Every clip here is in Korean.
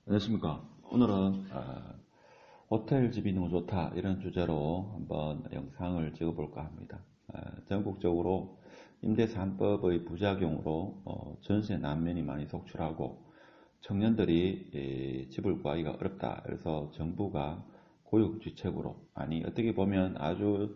안녕하십니까. 오늘은 호텔 집이 너무 좋다 이런 주제로 한번 영상을 찍어볼까 합니다. 전국적으로 임대 3법의 부작용으로 전세 난민이 많이 속출하고 청년들이 집을 구하기가 어렵다. 그래서 정부가 고육지책으로, 아니 어떻게 보면 아주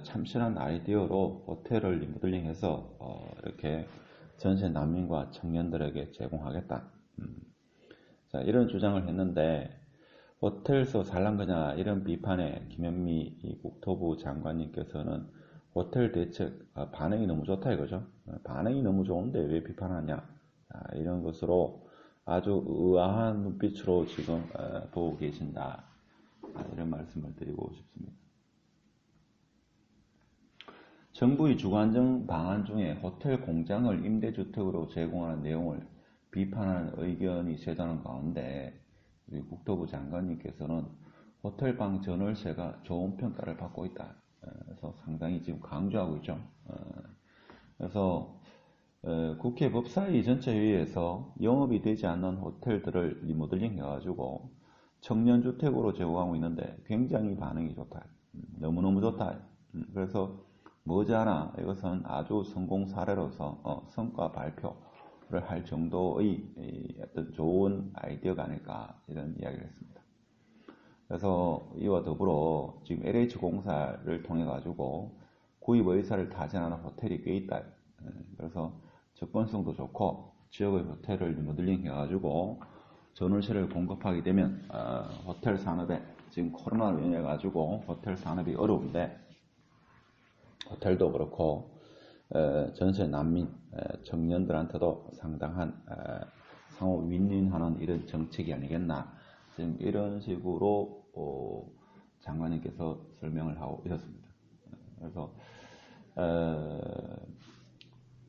참신한 아이디어로 호텔을 리모델링해서 이렇게 전세 난민과 청년들에게 제공하겠다. 자, 이런 주장을 했는데 호텔에서 살란 거냐 이런 비판에 김현미 국토부 장관님께서는 호텔 대책 반응이 너무 좋다 이거죠. 반응이 너무 좋은데 왜 비판하냐, 이런 것으로 아주 의아한 눈빛으로 지금 보고 계신다, 이런 말씀을 드리고 싶습니다. 정부의 주거안정 방안 중에 호텔 공장을 임대주택으로 제공하는 내용을 비판하는 의견이 쇄도하는 가운데 우리 국토부 장관님께서는 호텔방 전월세가 좋은 평가를 받고 있다. 그래서 상당히 지금 강조하고 있죠. 그래서 국회 법사위 전체회의에서 영업이 되지 않는 호텔들을 리모델링 해가지고 청년주택으로 제공하고 있는데 굉장히 반응이 좋다. 너무너무 좋다. 그래서 머지않아 이것은 아주 성공 사례로서 성과 발표를 할 정도의 어떤 좋은 아이디어가 아닐까, 이런 이야기를 했습니다. 그래서 이와 더불어 지금 LH공사를 통해 가지고 구입 의사를 타진하는 호텔이 꽤 있다. 그래서 접근성도 좋고 지역의 호텔을 리모델링 해가지고 전월세를 공급하게 되면 호텔 산업에, 지금 코로나로 인해 가지고 호텔 산업이 어려운데 호텔도 그렇고 전세 난민 청년들한테도 상당한 상호 윈윈하는 이런 정책이 아니겠나, 지금 이런 식으로 장관님께서 설명을 하고 있었습니다. 그래서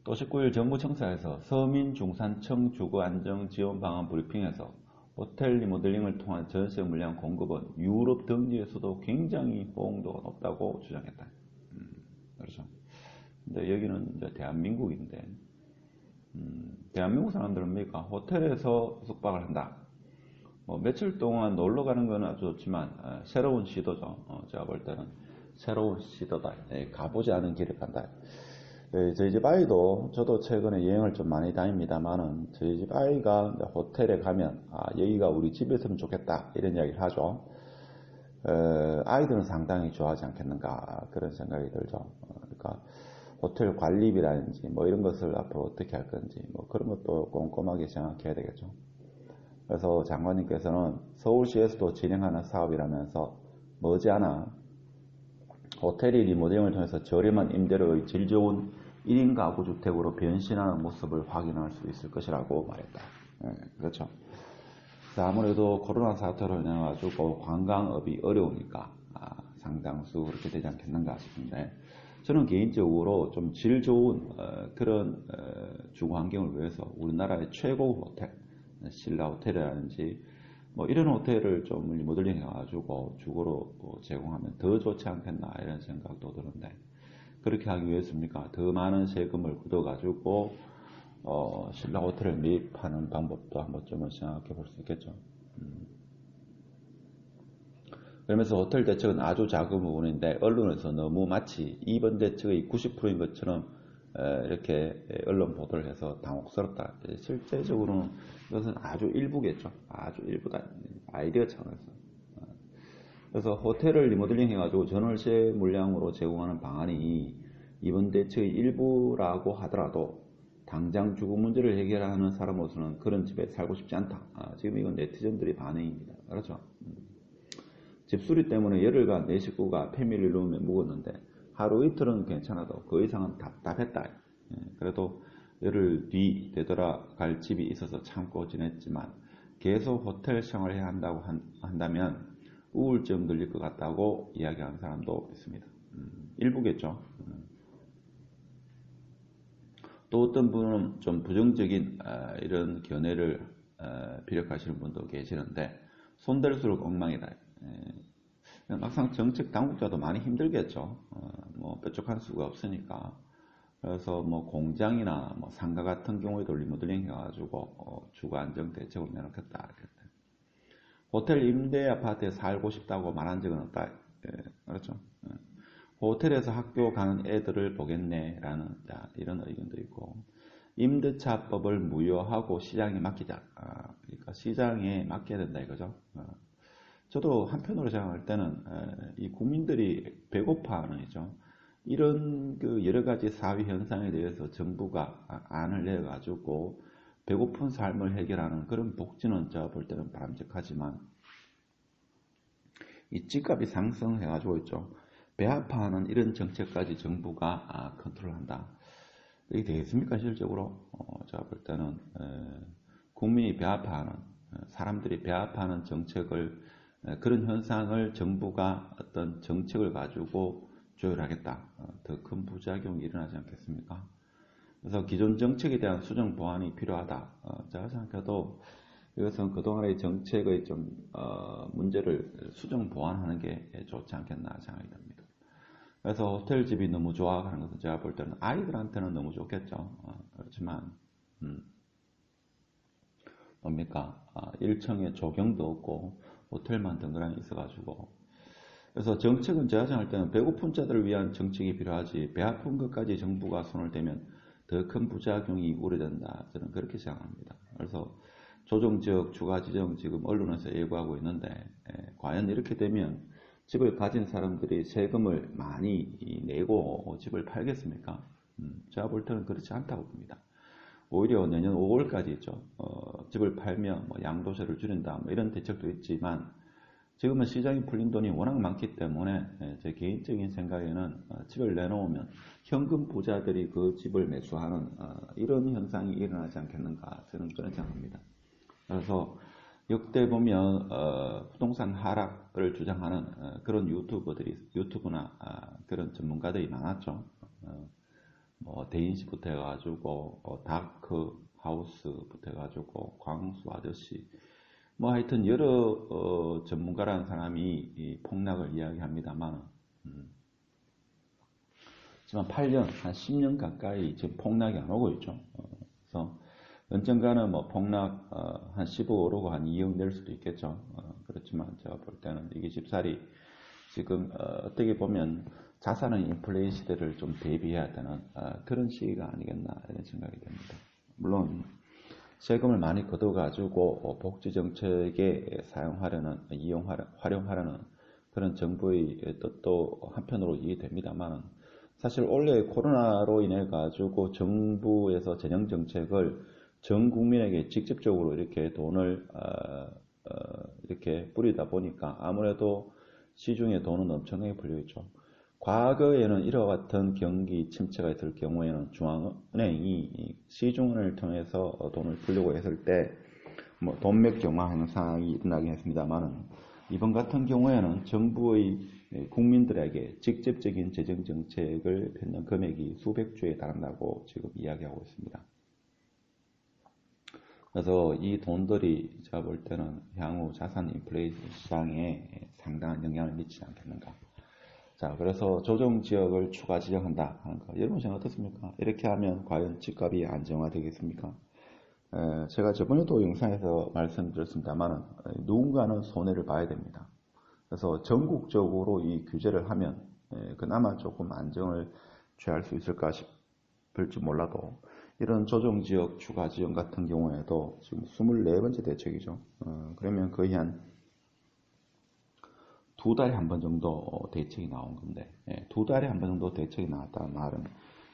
또 19일 정부청사에서 서민중산청 주거안정지원방안 브리핑에서 호텔 리모델링을 통한 전세 물량 공급은 유럽 등지에서도 굉장히 호응도가 높다고 주장했다. 그렇죠. 근데 여기는 이제 대한민국인데, 대한민국 사람들은 뭡니까? 호텔에서 숙박을 한다. 뭐 며칠 동안 놀러 가는 건 아주 좋지만 새로운 시도죠. 제가 볼 때는 새로운 시도다. 가보지 않은 길을 간다. 저희 집 아이도, 저도 최근에 여행을 좀 많이 다닙니다만은 저희 집 아이가 호텔에 가면 여기가 우리 집이었으면 좋겠다 이런 이야기를 하죠. 아이들은 상당히 좋아하지 않겠는가, 그런 생각이 들죠. 그러니까 호텔 관리비라든지 뭐 이런 것을 앞으로 어떻게 할 건지 뭐 그런 것도 꼼꼼하게 생각해야 되겠죠. 그래서 장관님께서는 서울시에서도 진행하는 사업이라면서 머지않아 호텔이 리모델링을 통해서 저렴한 임대료의 질 좋은 1인 가구 주택으로 변신하는 모습을 확인할 수 있을 것이라고 말했다. 그렇죠. 아무래도 코로나 사태로 인해 가지고 관광업이 어려우니까 상당수 그렇게 되지 않겠는가 싶은데, 저는 개인적으로 좀 질 좋은 그런 주거 환경을 위해서 우리나라의 최고 호텔, 신라 호텔이라든지 뭐 이런 호텔을 좀 리모델링 해가지고 주거로 제공하면 더 좋지 않겠나, 이런 생각도 드는데, 그렇게 하기 위해서입니까? 더 많은 세금을 걷어가지고 신라 호텔을 매입하는 방법도 한 번쯤은 생각해 볼 수 있겠죠. 그러면서 호텔 대책은 아주 작은 부분인데 언론에서 너무 마치 이번 대책의 90%인 것처럼 이렇게 언론 보도를 해서 당혹스럽다. 실제적으로는 이것은 아주 일부겠죠. 아주 일부다. 아이디어 차원에서. 그래서 호텔을 리모델링 해가지고 전월세 물량으로 제공하는 방안이 이번 대책의 일부라고 하더라도 당장 주거 문제를 해결하는 사람으로서는 그런 집에 살고 싶지 않다. 지금 이건 네티즌들의 반응입니다. 그렇죠. 집수리 때문에 열흘간 내 식구가 패밀리룸에 묵었는데 하루 이틀은 괜찮아도 그 이상은 답답했다. 그래도 열흘 뒤 되돌아갈 집이 있어서 참고 지냈지만 계속 호텔 생활을 해야 한다고 한다면 우울증 들릴 것 같다고 이야기하는 사람도 있습니다. 일부겠죠. 또 어떤 분은 좀 부정적인 이런 견해를 피력하시는 분도 계시는데, 손댈수록 엉망이다. 막상 정책 당국자도 많이 힘들겠죠. 뭐 뾰족한 수가 없으니까. 그래서 뭐 공장이나 뭐 상가 같은 경우에도 리모델링 해가지고 주거 안정 대책을 내놓겠다. 호텔 임대 아파트에 살고 싶다고 말한 적은 없다. 그렇죠. 호텔에서 학교 가는 애들을 보겠네라는 이런 의견도 있고, 임대차법을 무효하고 시장에 맡기자. 그러니까 시장에 맡겨야 된다 이거죠. 저도 한편으로 생각할 때는 이 국민들이 배고파하는 이죠. 이런 그 여러 가지 사회 현상에 대해서 정부가 안을 내가지고 배고픈 삶을 해결하는 그런 복지는 제가 볼 때는 바람직하지만, 이 집값이 상승해가지고 있죠. 배 아파하는 이런 정책까지 정부가 컨트롤한다. 이게 되겠습니까 실적으로? 제가 볼 때는 국민이 배 아파하는, 사람들이 배 아파하는 정책을, 그런 현상을 정부가 어떤 정책을 가지고 조율하겠다. 더 큰 부작용이 일어나지 않겠습니까? 그래서 기존 정책에 대한 수정 보완이 필요하다. 제가 생각해도 이것은 그동안의 정책의 좀 문제를 수정 보완하는 게 좋지 않겠나 생각이 듭니다. 그래서 호텔집이 너무 좋아 하는 것은 제가 볼 때는 아이들한테는 너무 좋겠죠. 그렇지만 뭡니까? 1층에 조경도 없고 호텔만 덩그러니 있어가지고, 그래서 정책은 제가 생각할 때는 배고픈 자들을 위한 정책이 필요하지, 배 아픈 것까지 정부가 손을 대면 더 큰 부작용이 우려된다. 저는 그렇게 생각합니다. 그래서 조정지역 추가지정 지금 언론에서 예고하고 있는데, 과연 이렇게 되면 집을 가진 사람들이 세금을 많이 내고 집을 팔겠습니까? 제가 볼 때는 그렇지 않다고 봅니다. 오히려 내년 5월까지 있죠. 집을 팔면 뭐 양도세를 줄인다, 뭐 이런 대책도 있지만, 지금은 시장이 풀린 돈이 워낙 많기 때문에 제 개인적인 생각에는 집을 내놓으면 현금 부자들이 그 집을 매수하는 이런 현상이 일어나지 않겠는가, 저는 그런 생각합니다. 그래서 역대 보면 부동산 하락을 주장하는 그런 유튜브나 그런 전문가들이 많았죠. 뭐 대인시부터 해가지고 다크 하우스부터 해가지고 광수 아저씨, 뭐 하여튼 여러 전문가라는 사람이 이 폭락을 이야기합니다만, 지금 8년, 한 10년 가까이 지금 폭락이 안 오고 있죠. 그래서 언젠가는 뭐 폭락 한 15 오르고 한 2억 낼 수도 있겠죠. 그렇지만 제가 볼 때는 이게 집살이 지금 어떻게 보면 자산의 인플레이 시대를 좀 대비해야 되는 그런 시기가 아니겠나 이런 생각이 듭니다. 물론 세금을 많이 걷어가지고 복지 정책에 활용하려는 그런 정부의 뜻도 한편으로 이해됩니다만, 사실 올해 코로나로 인해 가지고 정부에서 재정 정책을 전 국민에게 직접적으로 이렇게 돈을 이렇게 뿌리다 보니까 아무래도 시중에 돈은 엄청나게 풀려 있죠. 과거에는 이와 같은 경기 침체가 있을 경우에는 중앙은행이 시중은행을 통해서 돈을 풀려고 했을 때 뭐 돈맥 경화 현상이 일어나긴 했습니다만, 이번 같은 경우에는 정부의 국민들에게 직접적인 재정 정책을 펴는 금액이 수백 조에 달한다고 지금 이야기하고 있습니다. 그래서 이 돈들이 제가 볼 때는 향후 자산 인플레이션 시장에 상당한 영향을 미치지 않겠는가. 자, 그래서 조정 지역을 추가 지정한다 하는 거, 여러분 생각 어떻습니까? 이렇게 하면 과연 집값이 안정화되겠습니까? 제가 저번에도 영상에서 말씀드렸습니다만, 누군가는 손해를 봐야 됩니다. 그래서 전국적으로 이 규제를 하면 그나마 조금 안정을 취할 수 있을까 싶을지 몰라도, 이런 조정지역 추가 지정 같은 경우에도 지금 24번째 대책이죠. 그러면 거의 한 2달에 한 번 정도 대책이 나온 건데, 2달에 한 번 정도 대책이 나왔다는 말은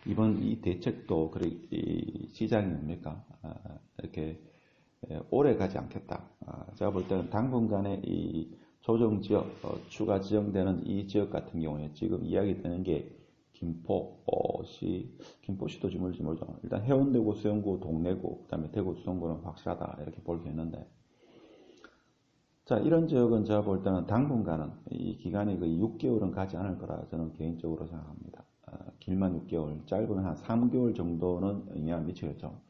이번 이 대책도 이 시장이 뭡니까? 이렇게 오래 가지 않겠다. 제가 볼 때는 당분간에 이 조정지역 추가 지정되는 이 지역 같은 경우에 지금 이야기되는 게 김포시도 지금 모르죠. 일단 해운대구, 수영구, 동래구, 그 다음에 대구, 수성구는 확실하다 이렇게 볼 수 있는데, 자, 이런 지역은 제가 볼 때는 당분간은 이 기간이 거의 6개월은 가지 않을 거라 저는 개인적으로 생각합니다. 길면 6개월, 짧으면 한 3개월 정도는 영향을 미치겠죠.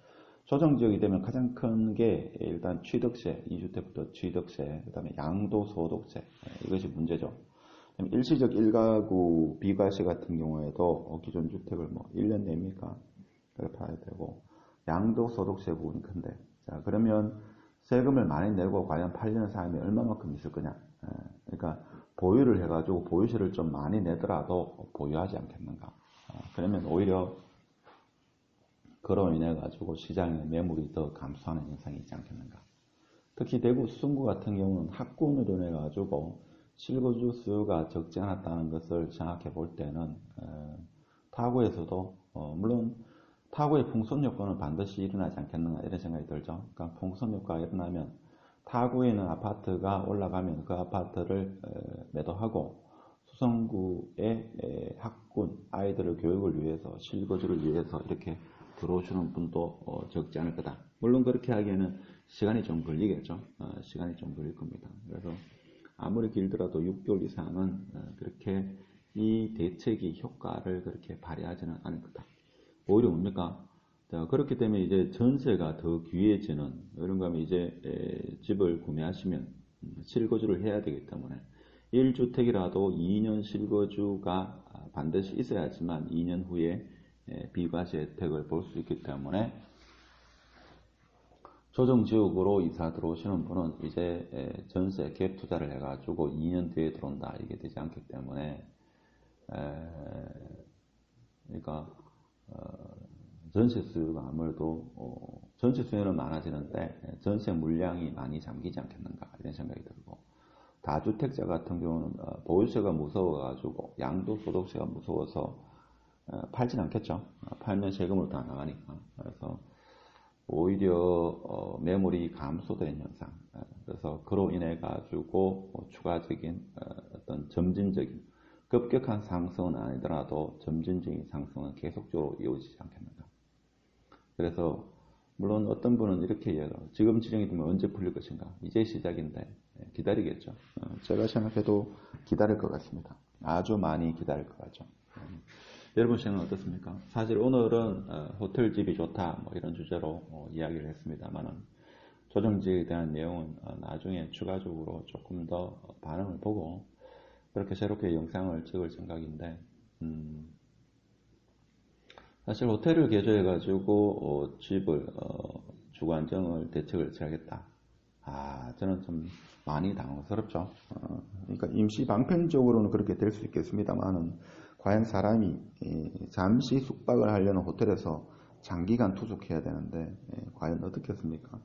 조정지역이 되면 가장 큰 게 일단 취득세, 2주택부터 취득세, 그 다음에 양도소득세, 이것이 문제죠. 일시적 1가구 비과세 같은 경우에도 기존 주택을 뭐 1년 내입니까? 그렇게 봐야 되고, 양도소득세 부분이 큰데, 자, 그러면 세금을 많이 내고 과연 팔리는 사람이 얼마만큼 있을 거냐. 그러니까 보유를 해가지고 보유세를 좀 많이 내더라도 보유하지 않겠는가. 그러면 오히려 그로 인해 가지고 시장의 매물이 더 감소하는 현상이 있지 않겠는가. 특히 대구 수성구 같은 경우는 학군으로 인해 가지고 실거주 수요가 적지 않았다는 것을 생각해 볼 때는 타구에서도 물론 타구의 풍선 효과는 반드시 일어나지 않겠는가 이런 생각이 들죠. 그러니까 풍선 효과가 일어나면 타구에 있는 아파트가 올라가면 그 아파트를 매도하고 수성구의 학군 아이들의 교육을 위해서 실거주를 위해서 이렇게 들어오시는 분도 적지 않을 거다. 물론 그렇게 하기에는 시간이 좀 걸리겠죠. 시간이 좀 걸릴 겁니다. 그래서 아무리 길더라도 6개월 이상은 그렇게 이 대책이 효과를 그렇게 발휘하지는 않을 거다. 오히려 뭡니까? 자, 그렇기 때문에 이제 전세가 더 귀해지는 이런 거면 이제 집을 구매하시면 실거주를 해야 되기 때문에 1주택이라도 2년 실거주가 반드시 있어야지만 2년 후에 비과세 혜택을 볼 수 있기 때문에 조정지역으로 이사 들어오시는 분은 이제 전세 갭 투자를 해가지고 2년 뒤에 들어온다 이게 되지 않기 때문에 그러니까 전세 수요가 아무래도 전세 수요는 많아지는데 전세 물량이 많이 잠기지 않겠는가 이런 생각이 들고 다주택자 같은 경우는 보유세가 무서워가지고 양도소득세가 무서워서 팔진 않겠죠. 팔면 세금으로 다 나가니까. 그래서 오히려 매물이 감소된 현상. 그래서 그로 인해 가지고 추가적인 어떤 점진적인 급격한 상승은 아니더라도 점진적인 상승은 계속적으로 이어지지 않겠는가. 그래서 물론 어떤 분은 이렇게 얘기해요. 지금 지정이 되면 언제 풀릴 것인가. 이제 시작인데 기다리겠죠. 제가 생각해도 기다릴 것 같습니다. 아주 많이 기다릴 것 같죠. 여러분 생각은 어떻습니까? 사실 오늘은 호텔집이 좋다 뭐 이런 주제로 이야기를 했습니다만은 조정지에 대한 내용은 나중에 추가적으로 조금 더 반응을 보고 그렇게 새롭게 영상을 찍을 생각인데 사실 호텔을 개조해 가지고 집을 주거 안정을 대책을 취하겠다. 저는 좀 많이 당황스럽죠. 그러니까 임시 방편적으로는 그렇게 될 수 있겠습니다만은 과연 사람이 잠시 숙박을 하려는 호텔에서 장기간 투숙해야 되는데 과연 어떻겠습니까?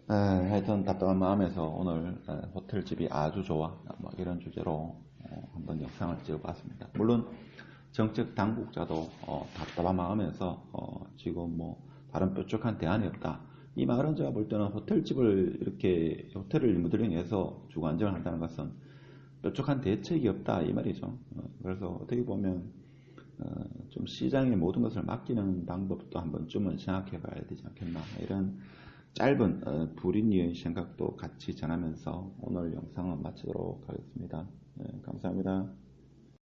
하여튼 답답한 마음에서 오늘 호텔집이 아주 좋아 뭐 이런 주제로 한번 영상을 찍어봤습니다. 물론 정책 당국자도 답답한 마음에서 지금 뭐 다른 뾰족한 대안이 없다. 이 말은 제가 볼 때는 호텔집을 이렇게 호텔을 리모델링해서 주거 안정을 한다는 것은 뾰족한 대책이 없다 이 말이죠. 그래서 어떻게 보면 좀 시장의 모든 것을 맡기는 방법도 한 번쯤은 생각해 봐야 되지 않겠나 이런 짧은 불인이의 생각도 같이 전하면서 오늘 영상을 마치도록 하겠습니다. 감사합니다.